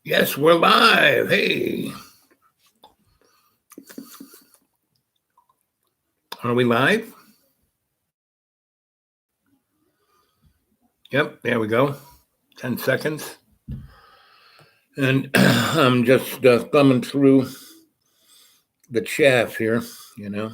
Yes, we're live. Hey, are we live? Yep, there we go. 10 seconds. And I'm just thumbing through the chaff here, you know.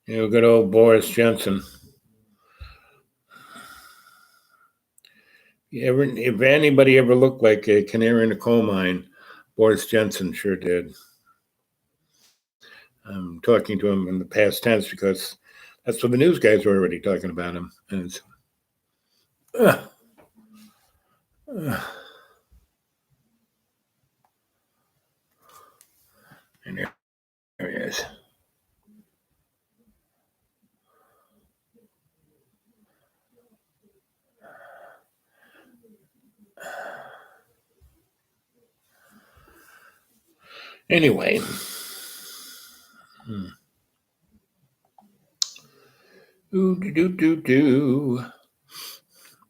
Good old Boris Johnson. If anybody ever looked like a canary in a coal mine, Boris Johnson sure did. I'm talking to him in the past tense because that's what the news guys were already talking about him. And it's, uh, uh, and there he is. Anyway.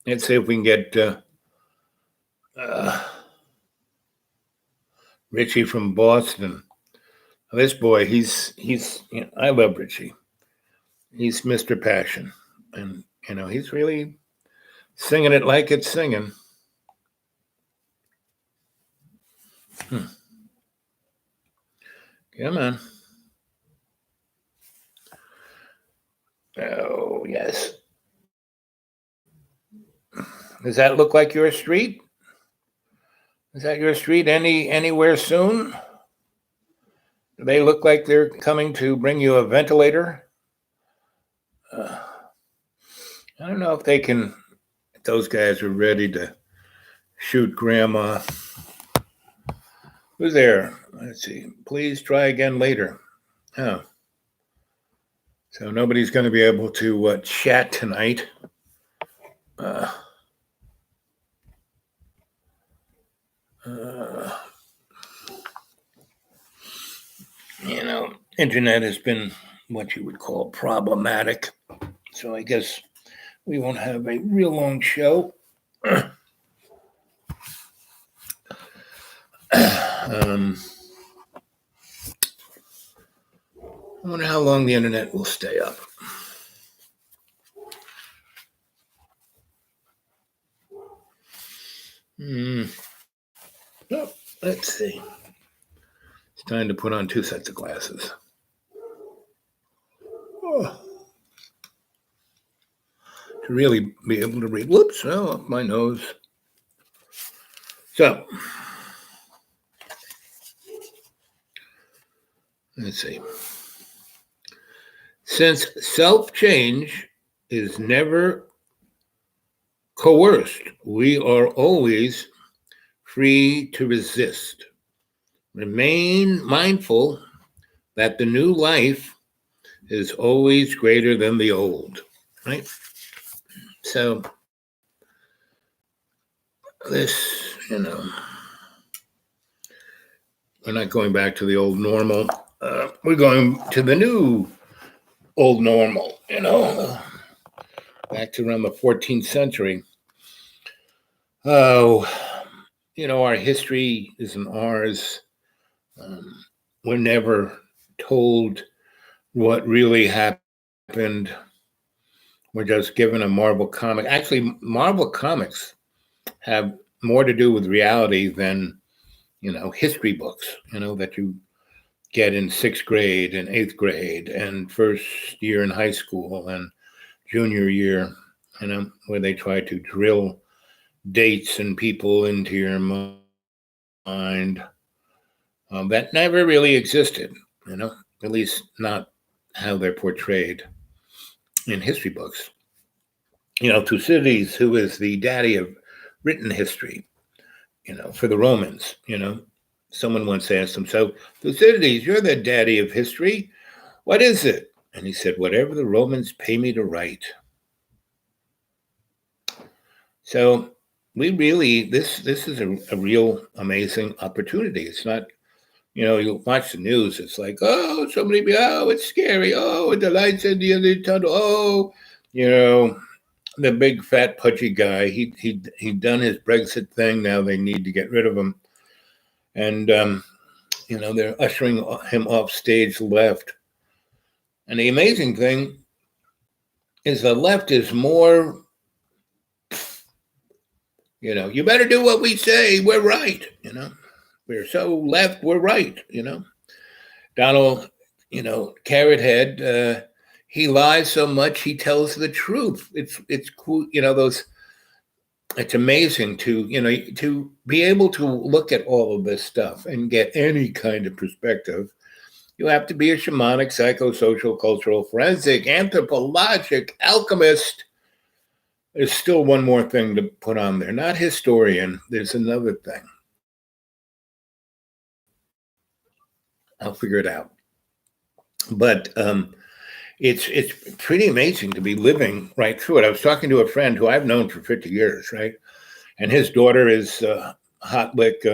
Let's see if we can get Richie from Boston. This boy, I love Richie. He's Mr. Passion. And, he's really singing it like it's singing. Come on. Oh, yes. Does that look like your street? Is that your street anywhere soon? Do they look like they're coming to bring you a ventilator? I don't know if if those guys are ready to shoot grandma. Who's there? Let's see. Please try again later. Oh. So nobody's going to be able to chat tonight. Internet has been what you would call problematic. So I guess we won't have a real long show. I wonder how long the internet will stay up. Oh, let's see. It's time to put on 2 sets of glasses. Oh. To really be able to read. Whoops, up my nose. So, let's see. Since self-change is never coerced, we are always free to resist. Remain mindful that the new life is always greater than the old, right? So, this, we're not going back to the old normal. We're going to the new old normal, back to around the 14th century. Oh, our history isn't ours. We're never told what really happened. We're just given a Marvel comic. Actually, Marvel comics have more to do with reality than, history books, that you get in 6th grade and 8th grade and first year in high school and junior year, where they try to drill dates and people into your mind. That never really existed, at least not how they're portrayed in history books. Thucydides, who is the daddy of written history, for the Romans, someone once asked him, so Thucydides, you're the daddy of history. What is it? And he said, whatever the Romans pay me to write. So we really, this is a real amazing opportunity. It's not You watch the news. It's like, oh, it's scary. Oh, the lights in the end of the tunnel. Oh, you know, the big fat pudgy guy. He done his Brexit thing. Now they need to get rid of him, and they're ushering him off stage left. And the amazing thing is the left is more. You better do what we say. We're right. We're so left. We're right. Donald, carrot head. He lies so much he tells the truth. It's cool. Those. It's amazing to be able to look at all of this stuff and get any kind of perspective. You have to be a shamanic, psychosocial, cultural, forensic, anthropologic, alchemist. There's still one more thing to put on there. Not historian. There's another thing. I'll figure it out. But it's pretty amazing to be living right through it. I was talking to a friend who I've known for 50 years, right? And his daughter is hot lick,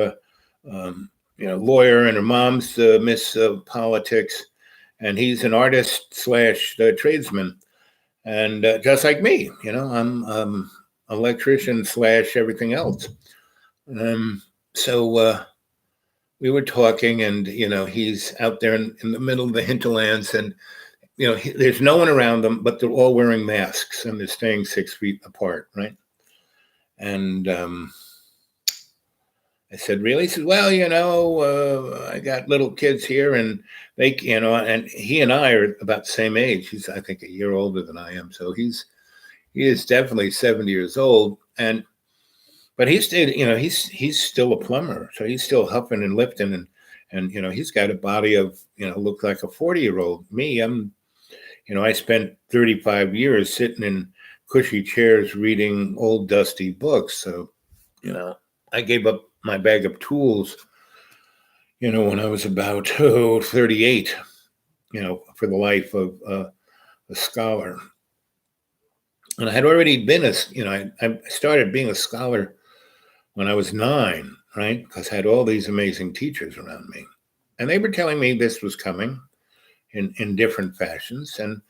lawyer, and her mom's Miss Politics, and he's an artist slash tradesman, and just like me, I'm electrician slash everything else. So we were talking, and he's out there in the middle of the hinterlands, and there's no one around them, but they're all wearing masks and they're staying 6 feet apart, right? And I said, really? He said, well, I got little kids here, and they, and he and I are about the same age. He's, I think, a year older than I am, so he is definitely 70 years old, but he stayed, he's still a plumber, so he's still huffing and lifting, and he's got a body of, look like a 40-year-old. Me, I spent 35 years sitting in cushy chairs reading old dusty books. So, I gave up my bag of tools, when I was about 38, for the life of a scholar. And I had already been I started being a scholar when I was 9, right? Because I had all these amazing teachers around me. And they were telling me this was coming in different fashions. And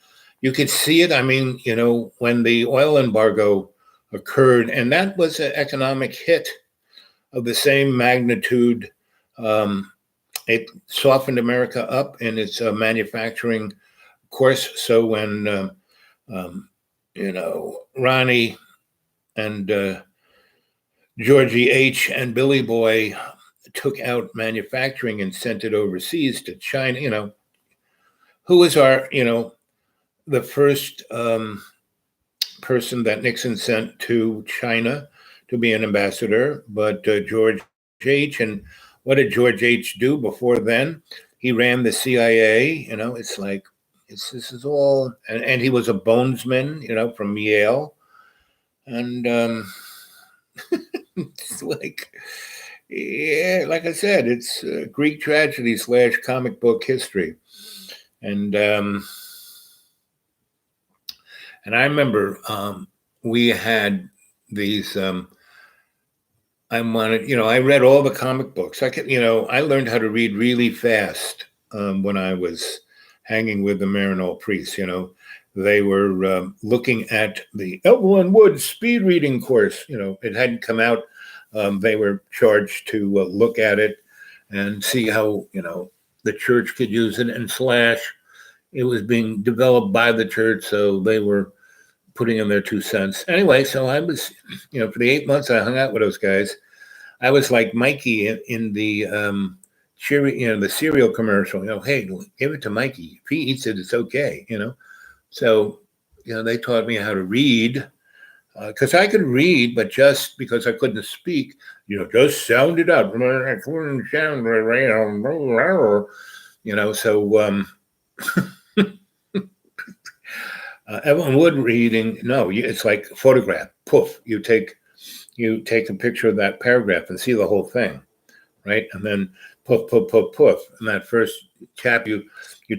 you could see it. I mean, when the oil embargo occurred, and that was an economic hit of the same magnitude. It softened America up in its manufacturing course. So when, Ronnie and Georgie H. and Billy Boy took out manufacturing and sent it overseas to China, who was our, the first person that Nixon sent to China to be an ambassador, but George H. And what did George H. do before then? He ran the CIA. It's like this is all, and he was a bonesman, from Yale, and it's like, yeah, like I said, it's Greek tragedy / comic book history, and I remember we had these. I wanted, I read all the comic books. I could, I learned how to read really fast when I was hanging with the Maryknoll priests. They were looking at the Evelyn Wood speed reading course. It hadn't come out. They were charged to look at it and see how, the church could use it, and / it was being developed by the church. So they were putting in their 2 cents. Anyway, so I was, for the 8 months I hung out with those guys, I was like Mikey in the the cereal commercial. Hey, give it to Mikey. If he eats it, it's okay. So they taught me how to read, because I could read, but just because I couldn't speak, just sound it out. So Evelyn Wood reading, no, it's like photograph. Poof, you take a picture of that paragraph and see the whole thing, right? And then poof, poof, poof, poof. And that first chap, you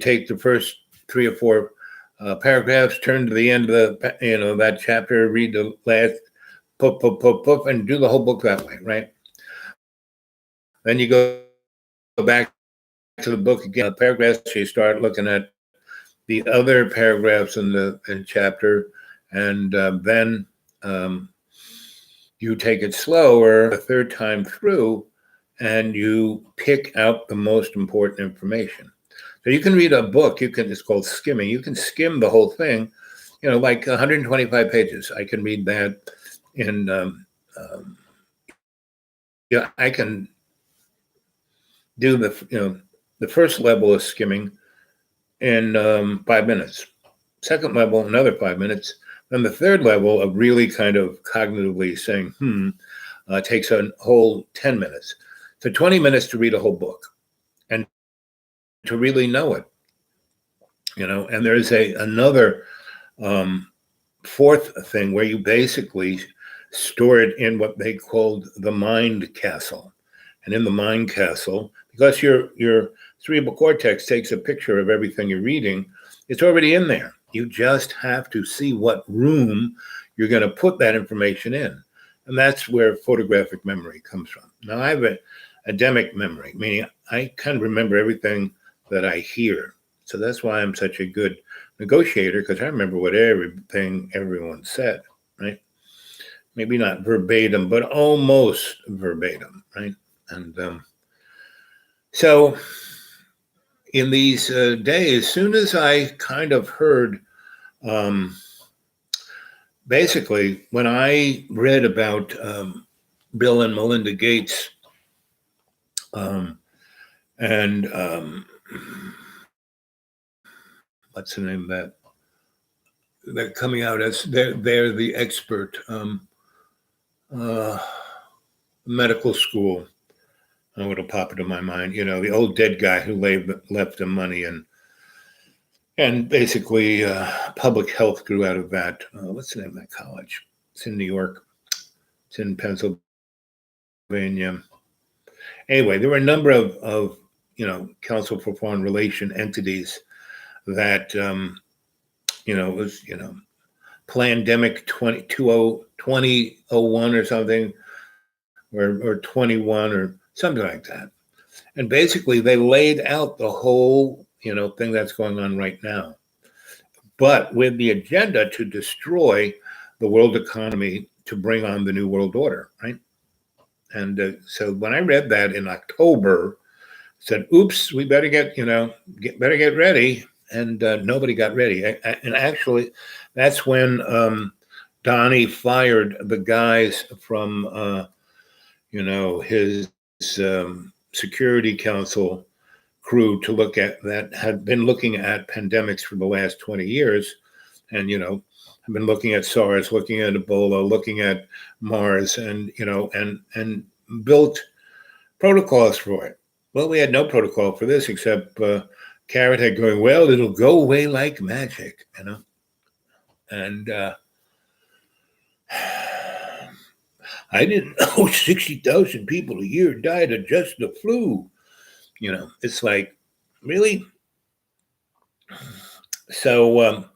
take the first 3 or 4 paragraphs, turn to the end of the that chapter, read the last, poof, poof, poof, poof, and do the whole book that way, right? Then you go back to the book again, paragraphs, you start looking at the other paragraphs in chapter, and then you take it slower a third time through, and you pick out the most important information. So you can read a book. It's called skimming. You can skim the whole thing, like 125 pages. I can read that in. I can do the first level of skimming in 5 minutes. Second level, another 5 minutes. Then the third level of really kind of cognitively saying, takes a whole 10 minutes. So 20 minutes to read a whole book and to really know it. And there's another fourth thing where you basically store it in what they called the mind castle. And in the mind castle, because your cerebral cortex takes a picture of everything you're reading, it's already in there. You just have to see what room you're going to put that information in. And that's where photographic memory comes from. Now, I have an eidetic memory, meaning I can remember everything that I hear. So that's why I'm such a good negotiator, because I remember what everything everyone said, right? Maybe not verbatim, but almost verbatim, right? And so in these days, as soon as I kind of heard, basically, when I read about Bill and Melinda Gates and what's the name of that? They're coming out as they're the expert medical school. Oh, it'll pop into my mind. The old dead guy who left them money, and basically public health grew out of that. What's the name of that college? It's in New York. It's in Pennsylvania. Anyway, there were a number of Council for Foreign Relation entities that was Plandemic 2001 or something, or 21 or something like that. And basically they laid out the whole thing that's going on right now, but with the agenda to destroy the world economy to bring on the new world order, right? And so when I read that in October, I said, oops, we better get ready. And nobody got ready. And actually, that's when Donnie fired the guys from, his Security Council crew to look at that, had been looking at pandemics for the last 20 years. And, have been looking at SARS, looking at Ebola, looking at Mars, and, and built protocols for it. Well, we had no protocol for this except Carrot Head going, well, it'll go away like magic, And I didn't know 60,000 people a year died of just the flu. It's like, really? So,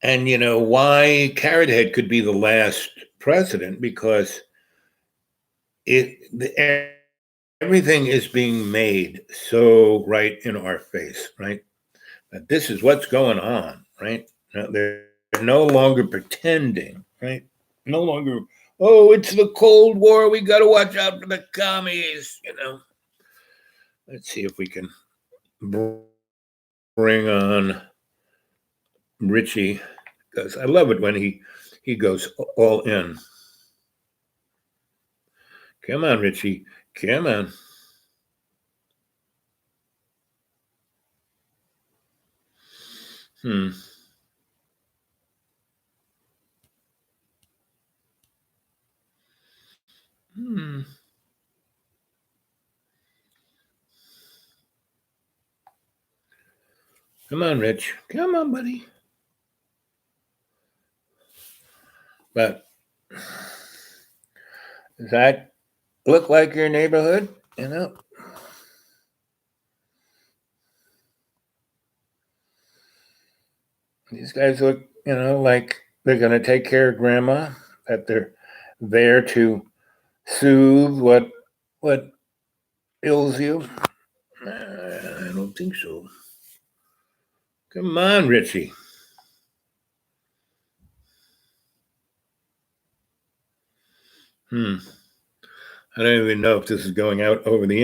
and why Carrot Head could be the last president, because everything is being made so right in our face, right? That this is what's going on, right? Now, they're no longer pretending, right? No longer, oh, it's the Cold War. We got to watch out for the commies, Let's see if we can bring on Richie, because I love it when he goes all in. Come on, Richie. Come on. Come on, Rich. Come on, buddy. But does that look like your neighborhood? These guys look, like they're going to take care of grandma, that they're there to soothe what ails you. don't think so. Come on, Richie. I don't even know if this is going out over the